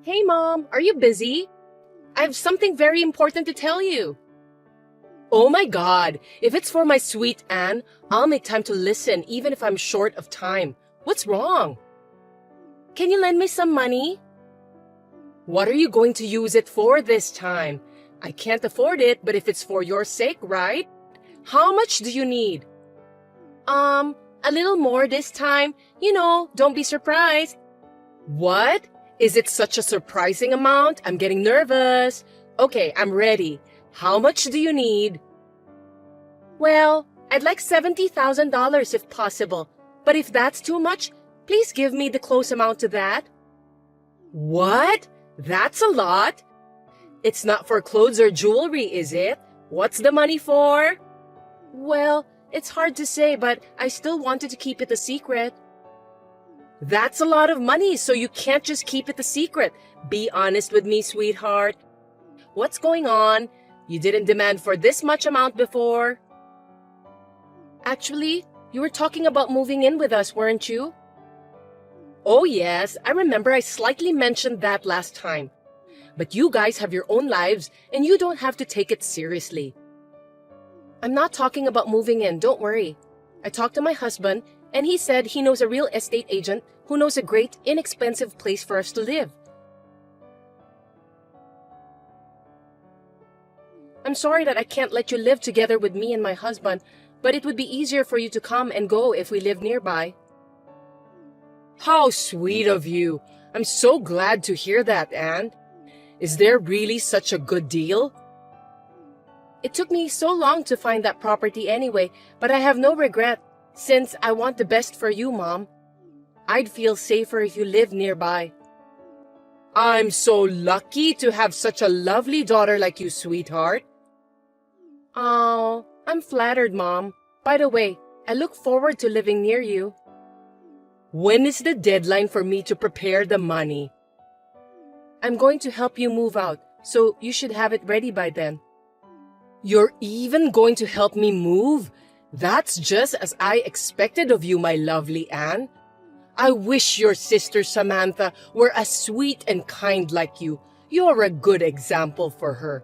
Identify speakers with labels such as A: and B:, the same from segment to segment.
A: Hey Mom, are you busy? I have something very important to tell you. Oh my God, if it's for my sweet Anne, I'll make time to listen even if I'm short of time. What's wrong? Can you lend me some money? What are you going to use it for this time? I can't afford it, but if it's for your sake, right? How much do you need? A little more this time. Don't be surprised. What? Is it such a surprising amount? I'm getting nervous. Okay, I'm ready. How much do you need? Well, I'd like $70,000 if possible. But if that's too much, please give me the close amount to that. What? That's a lot. It's not for clothes or jewelry, is it? What's the money for? Well, it's hard to say, but I still wanted to keep it a secret. That's a lot of money, so you can't just keep it a secret. Be honest with me, sweetheart. What's going on? You didn't demand for this much amount before. Actually, you were talking about moving in with us, weren't you? Oh yes, I remember I slightly mentioned that last time. But you guys have your own lives, and you don't have to take it seriously. I'm not talking about moving in, don't worry. I talked to my husband, and he said he knows a real estate agent who knows a great, inexpensive place for us to live. I'm sorry that I can't let you live together with me and my husband, but it would be easier for you to come and go if we live nearby. How sweet of you. I'm so glad to hear that, Anne. Is there really such a good deal? It took me so long to find that property anyway, but I have no regret, since I want the best for you, Mom. I'd feel safer if you lived nearby. I'm so lucky to have such a lovely daughter like you, sweetheart. Oh, I'm flattered, Mom. By the way, I look forward to living near you. When is the deadline for me to prepare the money? I'm going to help you move out, so you should have it ready by then. You're even going to help me move? That's just as I expected of you, my lovely Anne. I wish your sister Samantha were as sweet and kind like you. You're a good example for her.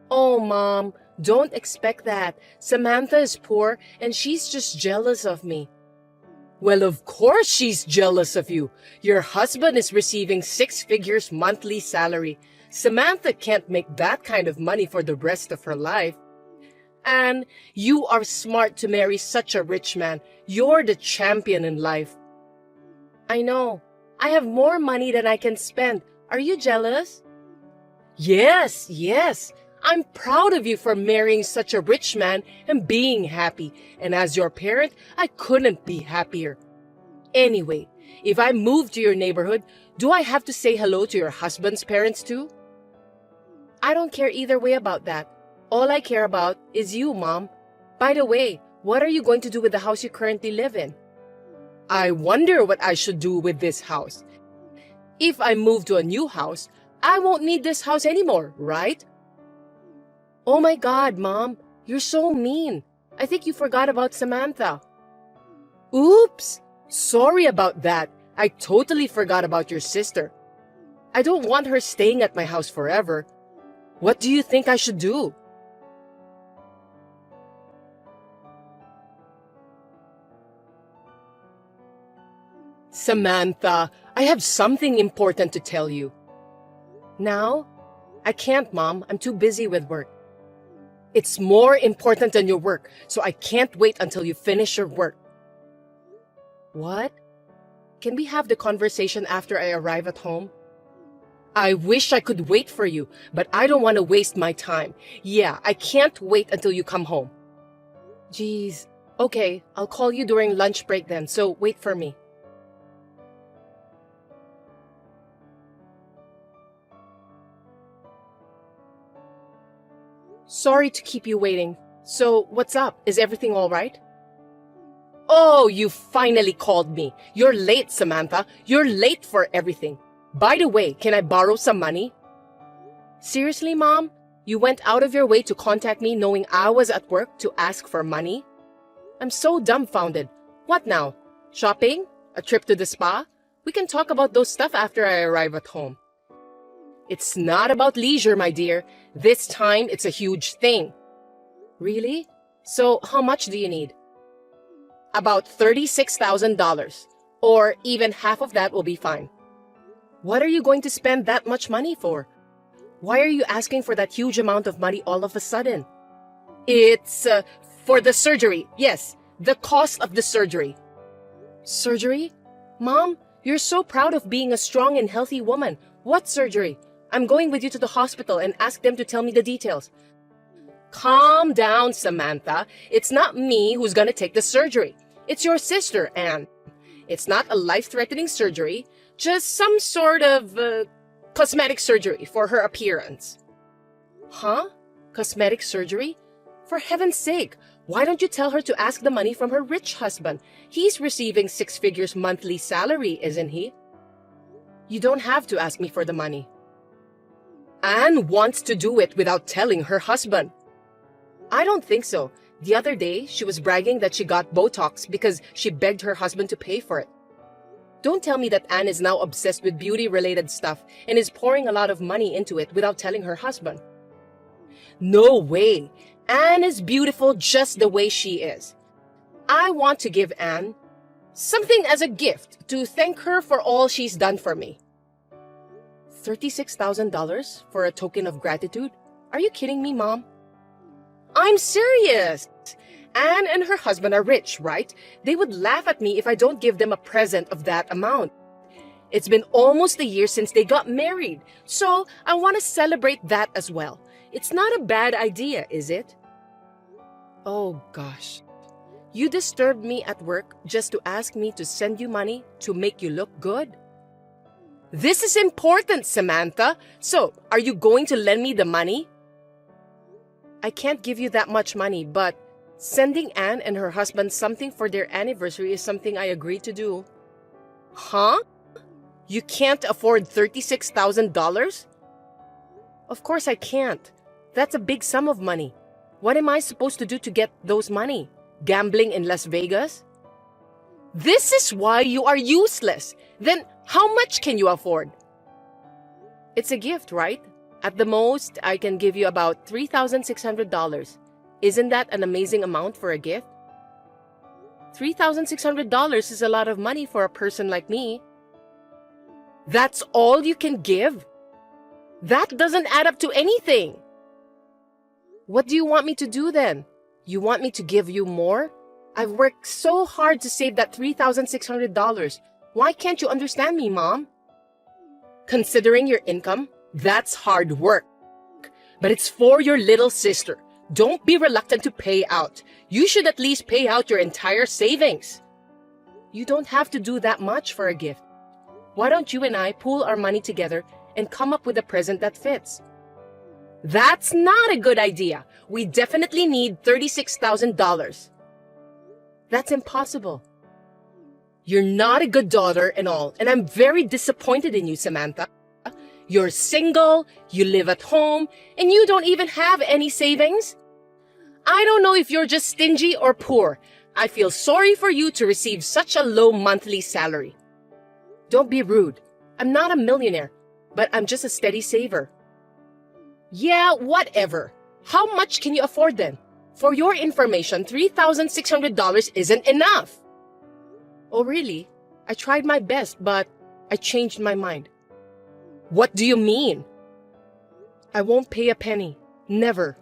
A: Oh, Mom, don't expect that. Samantha is poor and she's just jealous of me. Well, of course she's jealous of you. Your husband is receiving 6 figures monthly salary. Samantha can't make that kind of money for the rest of her life. And you are smart to marry such a rich man. You're the champion in life. I know. I have more money than I can spend. Are you jealous? Yes. I'm proud of you for marrying such a rich man and being happy. And as your parent, I couldn't be happier. Anyway, if I move to your neighborhood, do I have to say hello to your husband's parents too? I don't care either way about that. All I care about is you, Mom. By the way, what are you going to do with the house you currently live in? I wonder what I should do with this house. If I move to a new house, I won't need this house anymore, right? Oh my God, Mom, you're so mean. I think you forgot about Samantha. Oops, sorry about that. I totally forgot about your sister. I don't want her staying at my house forever. What do you think I should do? Samantha, I have something important to tell you. Now? I can't, Mom. I'm too busy with work. It's more important than your work, so I can't wait until you finish your work. What? Can we have the conversation after I arrive at home? I wish I could wait for you, but I don't want to waste my time. Yeah, I can't wait until you come home. Jeez. Okay, I'll call you during lunch break then, so wait for me. Sorry to keep you waiting. So, what's up? Is everything all right? Oh, you finally called me. You're late, Samantha. You're late for everything. By the way, can I borrow some money? Seriously, Mom? You went out of your way to contact me knowing I was at work to ask for money? I'm so dumbfounded. What now? Shopping? A trip to the spa? We can talk about those stuff after I arrive at home. It's not about leisure, my dear. This time, it's a huge thing. Really? So, how much do you need? About $36,000. Or even half of that will be fine. What are you going to spend that much money for? Why are you asking for that huge amount of money all of a sudden? It's for the surgery. Yes, the cost of the surgery. Surgery? Mom, you're so proud of being a strong and healthy woman. What surgery? I'm going with you to the hospital and ask them to tell me the details. Calm down, Samantha. It's not me who's gonna take the surgery. It's your sister, Anne. It's not a life-threatening surgery, just some sort of cosmetic surgery for her appearance. Huh? Cosmetic surgery? For heaven's sake, why don't you tell her to ask the money from her rich husband? He's receiving 6 figures monthly salary, isn't he? You don't have to ask me for the money. Anne wants to do it without telling her husband. I don't think so. The other day, she was bragging that she got Botox because she begged her husband to pay for it. Don't tell me that Anne is now obsessed with beauty-related stuff and is pouring a lot of money into it without telling her husband. No way. Anne is beautiful just the way she is. I want to give Anne something as a gift to thank her for all she's done for me. $36,000 for a token of gratitude? Are you kidding me, Mom? I'm serious. Anne and her husband are rich, right? They would laugh at me if I don't give them a present of that amount. It's been almost a year since they got married, so I want to celebrate that as well. It's not a bad idea, is it? Oh gosh. You disturbed me at work just to ask me to send you money to make you look good? This is important, Samantha. So, are you going to lend me the money? I can't give you that much money, but sending Anne and her husband something for their anniversary is something I agreed to do. Huh? You can't afford $36,000? Of course I can't. That's a big sum of money. What am I supposed to do to get those money? Gambling in Las Vegas? This is why you are useless. Then how much can you afford? It's a gift, right? At the most, I can give you about $3,600. Isn't that an amazing amount for a gift? $3,600 is a lot of money for a person like me. That's all you can give? That doesn't add up to anything. What do you want me to do then? You want me to give you more? I've worked so hard to save that $3,600. Why can't you understand me, Mom? Considering your income, that's hard work. But it's for your little sister. Don't be reluctant to pay out. You should at least pay out your entire savings. You don't have to do that much for a gift. Why don't you and I pool our money together and come up with a present that fits? That's not a good idea. We definitely need $36,000. That's impossible. You're not a good daughter and all, and I'm very disappointed in you, Samantha. You're single, you live at home, and you don't even have any savings? I don't know if you're just stingy or poor. I feel sorry for you to receive such a low monthly salary. Don't be rude. I'm not a millionaire, but I'm just a steady saver. Yeah, whatever. How much can you afford then? For your information, $3,600 isn't enough. Oh, really? I tried my best, but I changed my mind. What do you mean? I won't pay a penny. Never.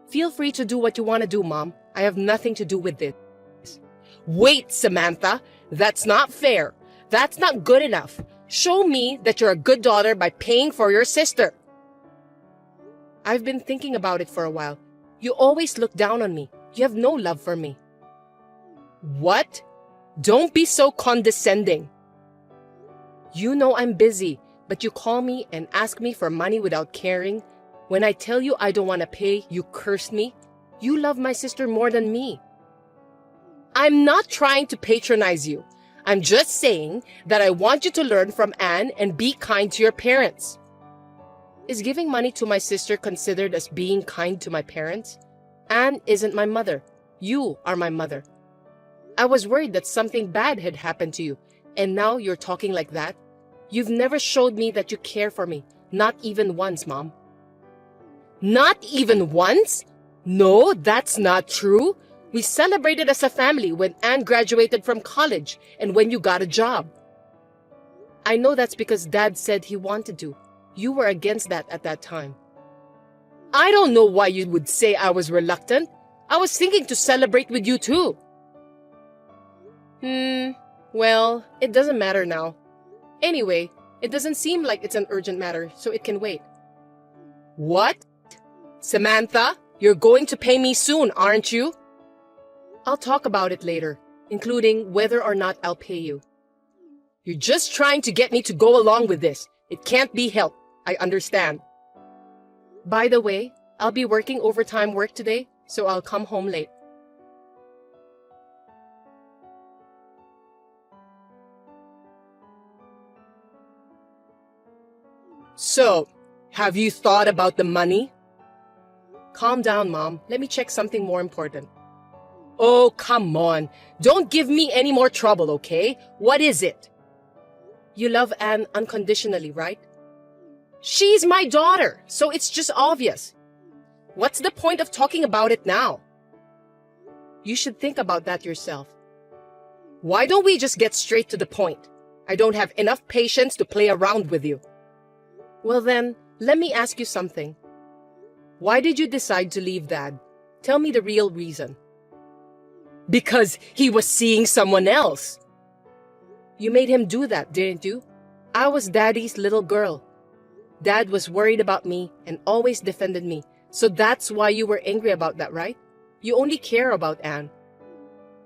A: Feel free to do what you want to do, Mom. I have nothing to do with this. Wait, Samantha. That's not fair. That's not good enough. Show me that you're a good daughter by paying for your sister. I've been thinking about it for a while. You always look down on me. You have no love for me. What? Don't be so condescending. You know I'm busy, but you call me and ask me for money without caring. When I tell you I don't want to pay, you curse me. You love my sister more than me. I'm not trying to patronize you. I'm just saying that I want you to learn from Anne and be kind to your parents. Is giving money to my sister considered as being kind to my parents? Anne isn't my mother. You are my mother. I was worried that something bad had happened to you, and now you're talking like that? You've never showed me that you care for me. Not even once, Mom. Not even once? No, that's not true. We celebrated as a family when Anne graduated from college and when you got a job. I know that's because Dad said he wanted to. You were against that at that time. I don't know why you would say I was reluctant. I was thinking to celebrate with you too. Well, it doesn't matter now. Anyway, it doesn't seem like it's an urgent matter, so it can wait. What? Samantha, you're going to pay me soon, aren't you? I'll talk about it later, including whether or not I'll pay you. You're just trying to get me to go along with this. It can't be helped. I understand. By the way, I'll be working overtime work today, so I'll come home late. So, have you thought about the money? Calm down, Mom. Let me check something more important. Oh, come on. Don't give me any more trouble, okay? What is it? You love Anne unconditionally, right? She's my daughter, so it's just obvious. What's the point of talking about it now? You should think about that yourself. Why don't we just get straight to the point? I don't have enough patience to play around with you. Well then, let me ask you something. Why did you decide to leave Dad? Tell me the real reason. Because he was seeing someone else. You made him do that, didn't you? I was Daddy's little girl. Dad was worried about me and always defended me. So that's why you were angry about that, right? You only care about Anne.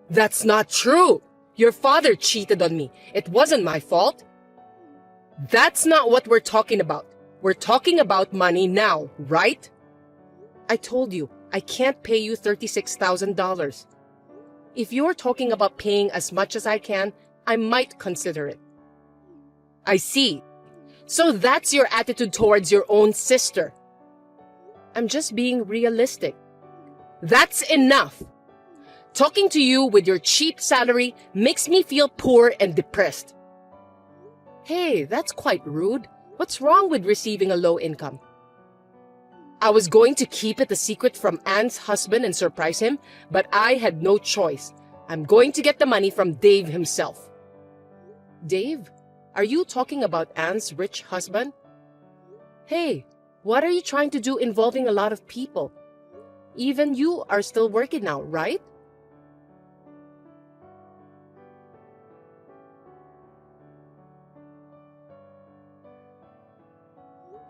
A: That's not true. Your father cheated on me. It wasn't my fault. That's not what we're talking about. We're talking about money now, right? I told you, I can't pay you $36,000. If you're talking about paying as much as I can, I might consider it. I see. So that's your attitude towards your own sister. I'm just being realistic. That's enough. Talking to you with your cheap salary makes me feel poor and depressed. Hey, that's quite rude. What's wrong with receiving a low income? I was going to keep it a secret from Anne's husband and surprise him, but I had no choice. I'm going to get the money from Dave himself. Dave? Are you talking about Anne's rich husband? Hey, what are you trying to do involving a lot of people? Even you are still working now, right?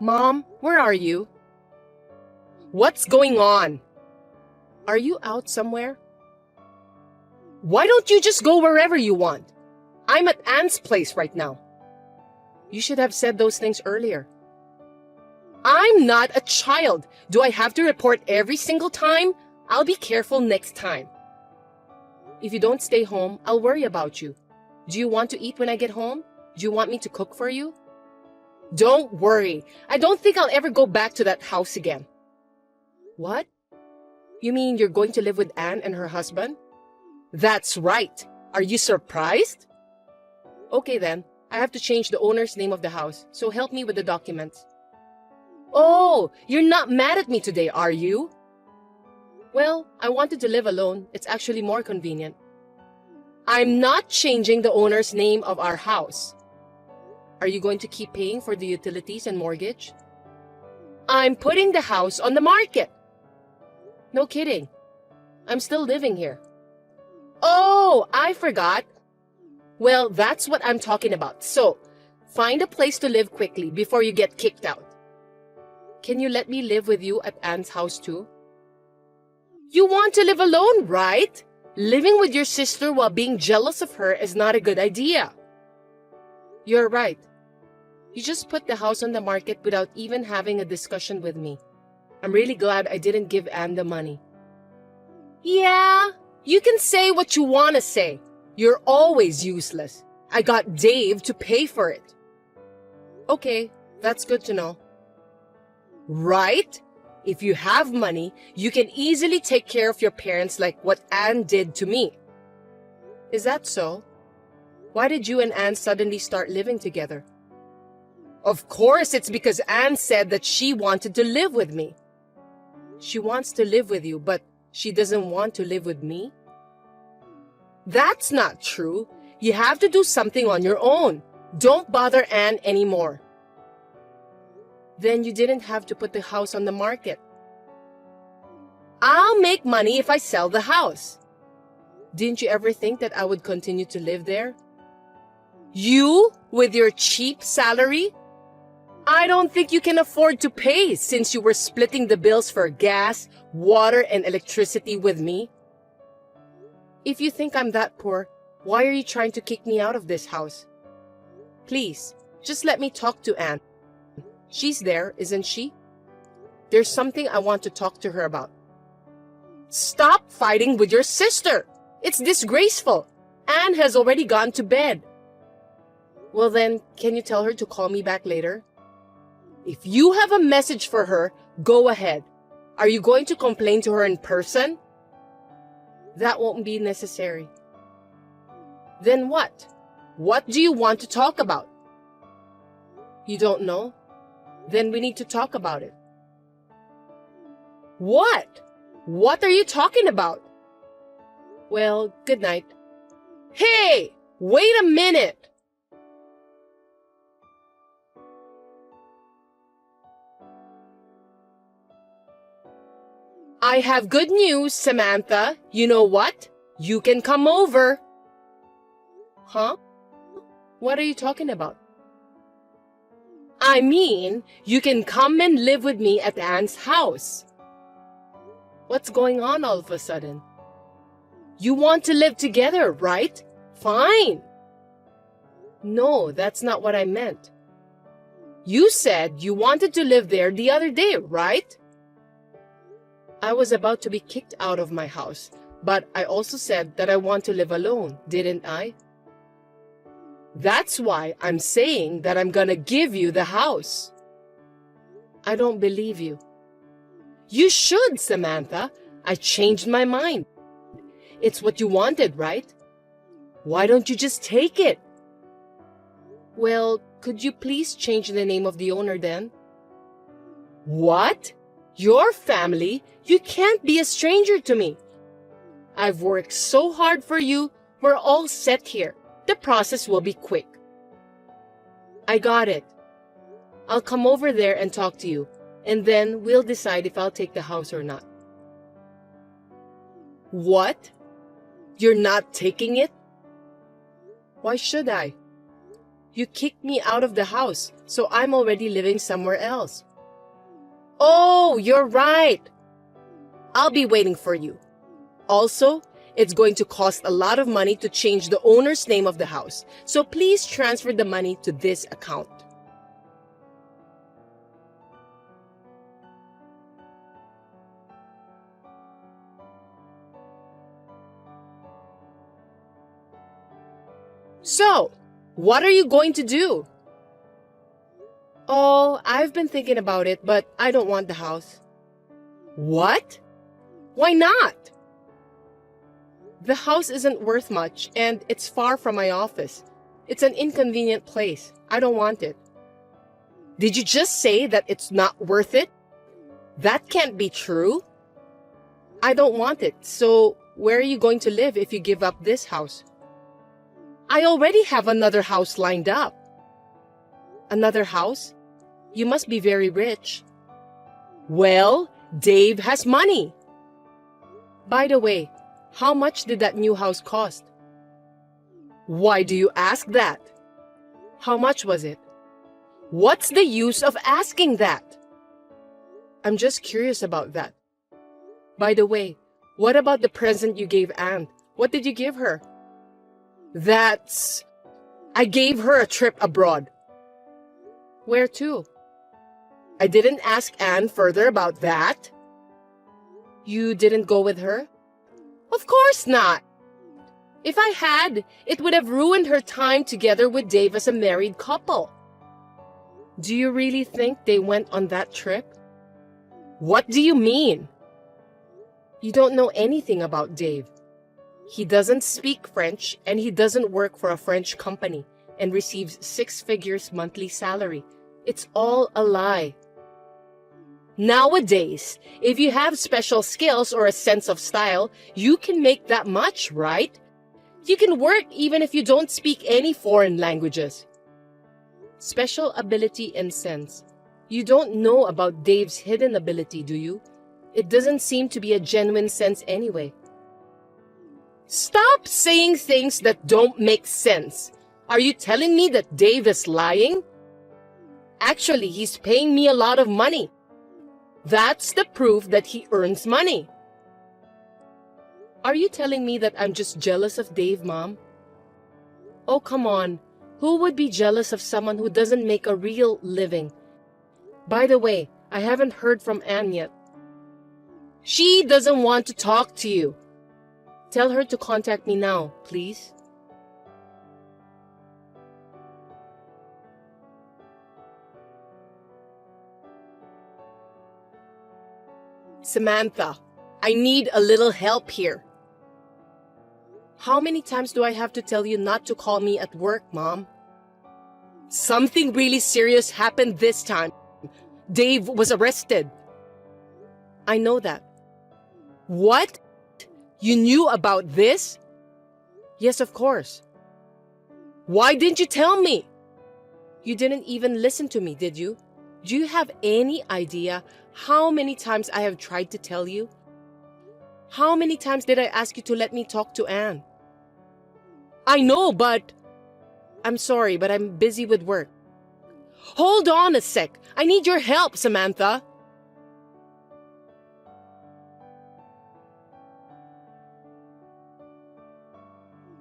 A: Mom, where are you? What's going on? Are you out somewhere? Why don't you just go wherever you want? I'm at Anne's place right now. You should have said those things earlier. I'm not a child. Do I have to report every single time? I'll be careful next time. If you don't stay home, I'll worry about you. Do you want to eat when I get home? Do you want me to cook for you? Don't worry. I don't think I'll ever go back to that house again. What? You mean you're going to live with Anne and her husband? That's right. Are you surprised? Okay then. I have to change the owner's name of the house, so help me with the documents. Oh, you're not mad at me today, are you? Well, I wanted to live alone. It's actually more convenient. I'm not changing the owner's name of our house. Are you going to keep paying for the utilities and mortgage? I'm putting the house on the market. No kidding. I'm still living here. Oh, I forgot. Well, that's what I'm talking about. So, find a place to live quickly before you get kicked out. Can you let me live with you at Anne's house too? You want to live alone, right? Living with your sister while being jealous of her is not a good idea. You're right. You just put the house on the market without even having a discussion with me. I'm really glad I didn't give Anne the money. Yeah, you can say what you want to say. You're always useless. I got Dave to pay for it. Okay, that's good to know. Right? If you have money, you can easily take care of your parents like what Anne did to me. Is that so? Why did you and Anne suddenly start living together? Of course, it's because Anne said that she wanted to live with me. She wants to live with you, but she doesn't want to live with me? That's not true. You have to do something on your own. Don't bother Anne anymore. Then you didn't have to put the house on the market. I'll make money if I sell the house. Didn't you ever think that I would continue to live there? You, with your cheap salary? I don't think you can afford to pay since you were splitting the bills for gas, water, and electricity with me. If you think I'm that poor, why are you trying to kick me out of this house? Please, just let me talk to Anne. She's there, isn't she? There's something I want to talk to her about. Stop fighting with your sister! It's disgraceful! Anne has already gone to bed. Well then, can you tell her to call me back later? If you have a message for her, go ahead. Are you going to complain to her in person? That won't be necessary. Then what? What do you want to talk about? You don't know? Then we need to talk about it. What? What are you talking about? Well, good night. Hey! Wait a minute! I have good news, Samantha. You know what? You can come over. Huh? What are you talking about? I mean, you can come and live with me at Anne's house. What's going on all of a sudden? You want to live together, right? Fine. No, that's not what I meant. You said you wanted to live there the other day, right? I was about to be kicked out of my house, but I also said that I want to live alone, didn't I? That's why I'm saying that I'm gonna give you the house. I don't believe you. You should, Samantha. I changed my mind. It's what you wanted, right? Why don't you just take it? Well, could you please change the name of the owner then? What? Your family? You can't be a stranger to me. I've worked so hard for you. We're all set here. The process will be quick. I got it. I'll come over there and talk to you, and then we'll decide if I'll take the house or not. What? You're not taking it? Why should I? You kicked me out of the house, so I'm already living somewhere else. Oh, you're right. I'll be waiting for you. Also, it's going to cost a lot of money to change the owner's name of the house, so please transfer the money to this account. So, what are you going to do? Oh, I've been thinking about it, but I don't want the house. What? Why not? The house isn't worth much, and it's far from my office. It's an inconvenient place. I don't want it. Did you just say that it's not worth it? That can't be true. I don't want it, so where are you going to live if you give up this house? I already have another house lined up. Another house? You must be very rich. Well, Dave has money. By the way, how much did that new house cost? Why do you ask that? How much was it? What's the use of asking that? I'm just curious about that. By the way, what about the present you gave Anne? What did you give her? I gave her a trip abroad. Where to? I didn't ask Anne further about that. You didn't go with her? Of course not. If I had, it would have ruined her time together with Dave as a married couple. Do you really think they went on that trip? What do you mean? You don't know anything about Dave. He doesn't speak French, and he doesn't work for a French company and receives 6 figures monthly salary. It's all a lie. Nowadays, if you have special skills or a sense of style, you can make that much, right? You can work even if you don't speak any foreign languages. Special ability and sense. You don't know about Dave's hidden ability, do you? It doesn't seem to be a genuine sense anyway. Stop saying things that don't make sense. Are you telling me that Dave is lying? Actually, he's paying me a lot of money. That's the proof that he earns money. Are you telling me that I'm just jealous of Dave, Mom? Oh, come on. Who would be jealous of someone who doesn't make a real living? By the way, I haven't heard from Anne yet. She doesn't want to talk to you. Tell her to contact me now, please. Samantha, I need a little help here. How many times do I have to tell you not to call me at work, Mom? Something really serious happened this time. Dave was arrested. I know that. What? You knew about this? Yes, of course. Why didn't you tell me? You didn't even listen to me, did you? Do you have any idea how many times I have tried to tell you? How many times did I ask you to let me talk to Anne? I know, but... I'm sorry, but I'm busy with work. Hold on a sec. I need your help, Samantha.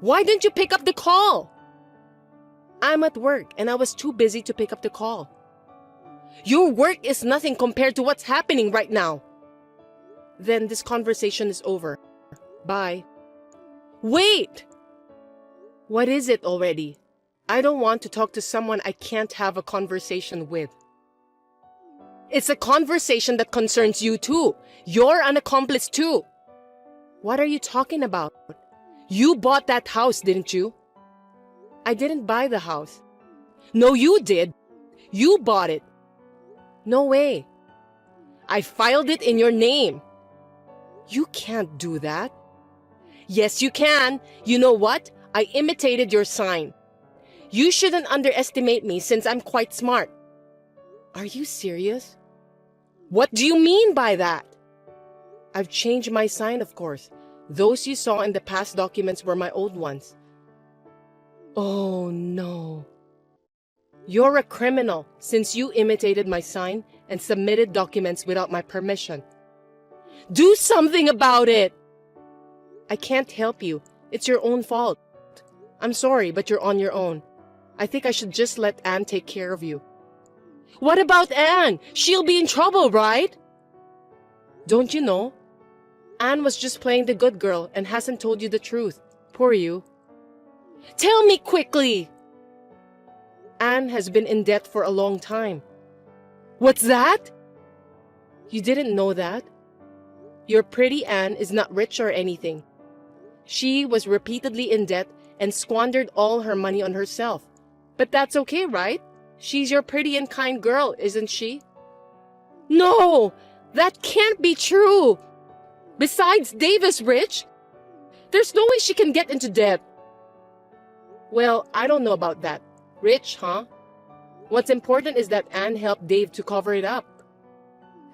A: Why didn't you pick up the call? I'm at work and I was too busy to pick up the call. Your work is nothing compared to what's happening right now. Then this conversation is over. Bye. Wait! What is it already? I don't want to talk to someone I can't have a conversation with. It's a conversation that concerns you too. You're an accomplice too. What are you talking about? You bought that house, didn't you? I didn't buy the house. No, you did. You bought it. No way. I filed it in your name. You can't do that. Yes, you can. You know what? I imitated your sign. You shouldn't underestimate me since I'm quite smart. Are you serious? What do you mean by that? I've changed my sign, of course. Those you saw in the past documents were my old ones. Oh no. You're a criminal since you imitated my sign and submitted documents without my permission. Do something about it! I can't help you. It's your own fault. I'm sorry, but you're on your own. I think I should just let Anne take care of you. What about Anne? She'll be in trouble, right? Don't you know? Anne was just playing the good girl and hasn't told you the truth. Poor you. Tell me quickly! Anne has been in debt for a long time. What's that? You didn't know that? Your pretty Anne is not rich or anything. She was repeatedly in debt and squandered all her money on herself. But that's okay, right? She's your pretty and kind girl, isn't she? No! That can't be true! Besides, Dave is rich. There's no way she can get into debt. Well, I don't know about that. Rich, huh? What's important is that Anne helped Dave to cover it up.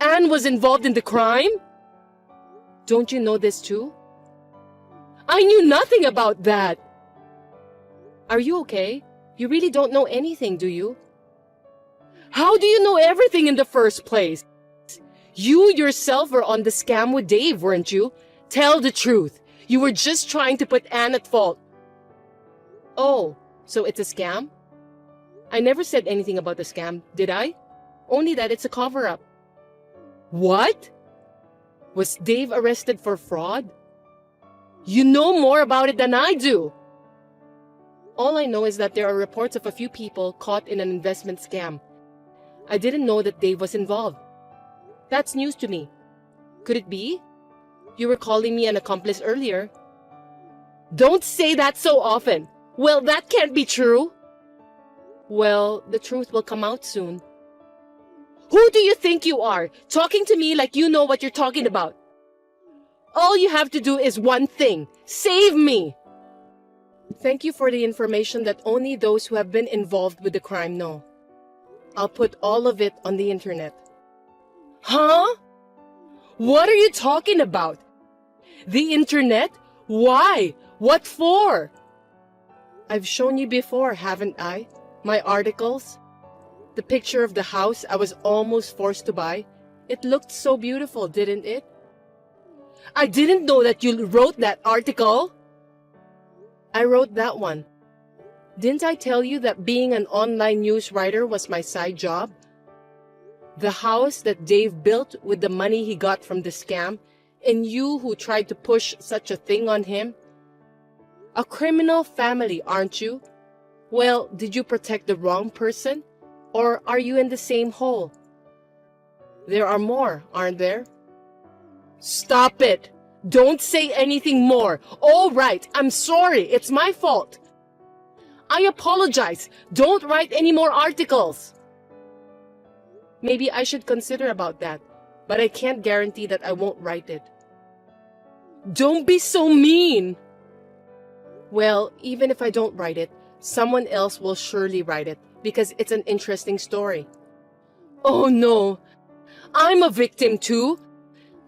A: Anne was involved in the crime? Don't you know this too? I knew nothing about that. Are you okay? You really don't know anything, do you? How do you know everything in the first place? You yourself were on the scam with Dave, weren't you? Tell the truth. You were just trying to put Anne at fault. Oh, so it's a scam? I never said anything about the scam, did I? Only that it's a cover-up. What? Was Dave arrested for fraud? You know more about it than I do. All I know is that there are reports of a few people caught in an investment scam. I didn't know that Dave was involved. That's news to me. Could it be? You were calling me an accomplice earlier. Don't say that so often. Well, that can't be true. Well, the truth will come out soon. Who do you think you are, talking to me like you know what you're talking about? All you have to do is one thing. Save me! Thank you for the information that only those who have been involved with the crime know. I'll put all of it on the internet. Huh? What are you talking about? The internet? Why? What for? I've shown you before, haven't I? My articles? The picture of the house I was almost forced to buy. It looked so beautiful, didn't it? I didn't know that you wrote that article. I wrote that one. Didn't I tell you that being an online news writer was my side job? The house that Dave built with the money he got from the scam, and you who tried to push such a thing on him? A criminal family, aren't you? Well, did you protect the wrong person? Or are you in the same hole? There are more, aren't there? Stop it! Don't say anything more. All right, I'm sorry. It's my fault. I apologize. Don't write any more articles. Maybe I should consider about that, but I can't guarantee that I won't write it. Don't be so mean. Well, even if I don't write it, someone else will surely write it because it's an interesting story. Oh no, I'm a victim too.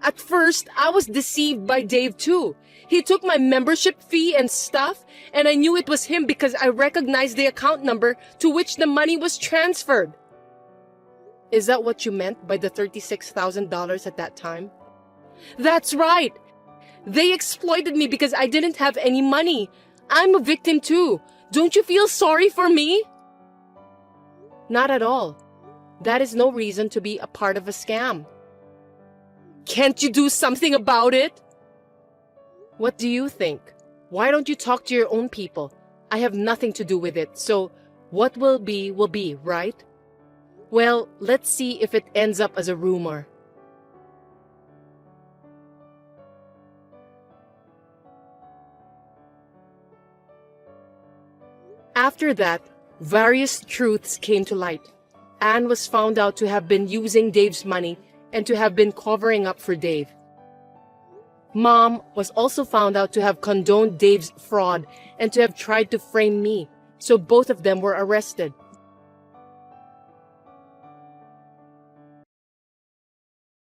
A: At first, I was deceived by Dave too. He took my membership fee and stuff, and I knew it was him because I recognized the account number to which the money was transferred. Is that what you meant by the $36,000 at that time? That's right. They exploited me because I didn't have any money. I'm a victim too. Don't you feel sorry for me? Not at all. That is no reason to be a part of a scam. Can't you do something about it? What do you think? Why don't you talk to your own people? I have nothing to do with it, so what will be, right? Well, let's see if it ends up as a rumor. After that, various truths came to light. Anne was found out to have been using Dave's money and to have been covering up for Dave. Mom was also found out to have condoned Dave's fraud and to have tried to frame me, so both of them were arrested.